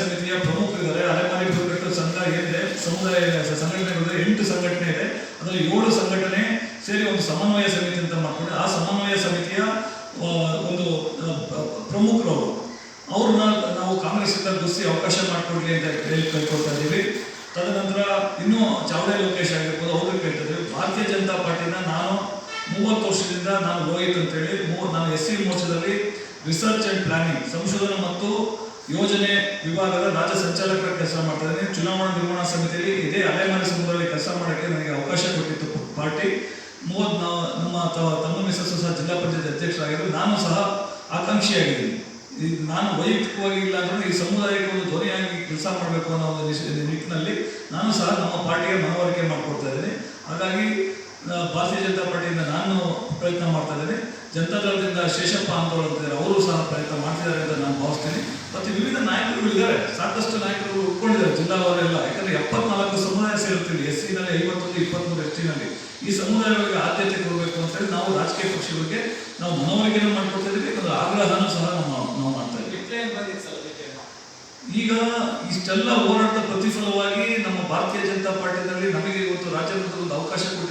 ಸಮಿತಿಯ ಪ್ರಮುಖರಿದ್ದಾರೆ. ಅಲೆಮಾರಿ ಬುಡಕಟ್ಟು ಸಂಘ ಏನಿದೆ, ಸಮುದಾಯ ಸಂಘಟನೆಗಳಿದೆ, 8 ಸಂಘಟನೆ ಇದೆ. ಅದರಲ್ಲಿ 7 ಸಂಘಟನೆ ಸೇರಿ ಒಂದು ಸಮನ್ವಯ ಸಮಿತಿ ಅಂತ ಮಾಡ್ಕೊಂಡು ಆ ಸಮನ್ವಯ ಸಮಿತಿಯ ಒಂದು ಪ್ರಮುಖರು ಅವ್ರನ್ನ ನಾವು ಕಾಂಗ್ರೆಸ್ಸಿಂದ ಗುರ್ಸಿ ಅವಕಾಶ ಮಾಡಿಕೊಡ್ಲಿ ಅಂತ ಕೇಳ್ಕೊಳ್ತಾ ಇದ್ದೀವಿ. ತದನಂತರ ಇನ್ನೂ ಚಾವಡೆ ಲೋಕೇಶ್ ಆಗಿರ್ಬೋದು, ಅವ್ರಿಗೆ ಕೇಳ್ತಿದ್ವಿ. ಭಾರತೀಯ ಜನತಾ ಪಾರ್ಟಿನ ನಾನು 30 ವರ್ಷದಿಂದ ನಾನು ರೋಹಿತ್ ಅಂತೇಳಿ ನಾನು SC ಮೋರ್ಚಾದಲ್ಲಿ ರಿಸರ್ಚ್ ಆ್ಯಂಡ್ ಪ್ಲಾನಿಂಗ್ ಸಂಶೋಧನೆ ಮತ್ತು ಯೋಜನೆ ವಿಭಾಗದ ರಾಜ್ಯ ಸಂಚಾಲಕರ ಕೆಲಸ ಮಾಡ್ತಾ ಇದ್ದೀನಿ. ಚುನಾವಣಾ ನಿರ್ವಹಣಾ ಸಮಿತಿಯಲ್ಲಿ ಇದೇ ಅಲೆಮಾರಿ ಸಮುದಾಯದಲ್ಲಿ ಕೆಲಸ ಮಾಡೋಕ್ಕೆ ನನಗೆ ಅವಕಾಶ ಕೊಟ್ಟಿತ್ತು ಪಾರ್ಟಿ. ನಮ್ಮ ತಮ್ಮ ಮಿಸಸ್ಸು ಸಹ ಜಿಲ್ಲಾ ಪಂಚಾಯತ್ ಅಧ್ಯಕ್ಷರಾಗಿದ್ದು, ನಾನು ಸಹ ಆಕಾಂಕ್ಷಿಯಾಗಿದ್ದೀನಿ. ನಾನು ವೈಯಕ್ತಿಕವಾಗಿ ಇಲ್ಲ ಅಂದ್ರೂ ಈ ಸಮುದಾಯಕ್ಕೆ ಒಂದು ಧ್ವನಿಯಾಗಿ ಕೆಲಸ ಮಾಡಬೇಕು ಅನ್ನೋ ಒಂದು ನಿಟ್ಟಿನಲ್ಲಿ ನಾನು ಸಹ ನಮ್ಮ ಪಾರ್ಟಿಗೆ ಮನವರಿಕೆ ಮಾಡಿಕೊಡ್ತಾ ಇದ್ದೀನಿ. ಹಾಗಾಗಿ ಭಾರತೀಯ ಜನತಾ ಪಾರ್ಟಿಯಿಂದ ನಾನು ಪ್ರಯತ್ನ ಮಾಡ್ತಾ ಇದ್ದೀನಿ. ಜನತಾದಳದಿಂದ ಶೇಷಪ್ಪ ಅಂತವ್ರು ಅಂತಿದ್ದಾರೆ, ಅವರು ಸಹ ಪ್ರಯತ್ನ ಮಾಡ್ತಿದ್ದಾರೆ ಅಂತ ನಾನು ಭಾವಿಸ್ತೀನಿ. ಮತ್ತು ವಿವಿಧ ನಾಯಕರುಗಳಿದ್ದಾರೆ, ಸಾಕಷ್ಟು ನಾಯಕರು ಉಟ್ಕೊಂಡಿದ್ದಾರೆ ಜಿಲ್ಲಾವರೆಲ್ಲ. ಯಾಕಂದರೆ 74 ಸಮುದಾಯ ಸೇರುತ್ತೀವಿ. SC-ನಲ್ಲಿ 51, 23 ST-ನಲ್ಲಿ. ಈ ಸಮುದಾಯಗಳಿಗೆ ಆದ್ಯತೆ ಕೊಡಬೇಕು ಅಂತೇಳಿ ನಾವು ರಾಜಕೀಯ ಪಕ್ಷಗಳಿಗೆ ನಾವು ಮನವರಿಕೆಯನ್ನು ಮಾಡ್ಕೊಡ್ತಾ ಇದ್ದೀವಿ. ಯಾಕಂದ್ರೆ ಆಗ್ರಹನೂ ಸಹ ನಾವು ಮಾಡ್ತಾ ಇದ್ದೀವಿ. ಈಗ ಇಷ್ಟೆಲ್ಲ ಹೋರಾಟದ ಪ್ರತಿಫಲವಾಗಿ ನಮ್ಮ ಭಾರತೀಯ ಜನತಾ ಪಾರ್ಟಿನಲ್ಲಿ ನಮಗೆ ಇವತ್ತು ರಾಜ್ಯ ಮಟ್ಟದ ಒಂದು ಅವಕಾಶ ಕೊಟ್ಟಿದೆ.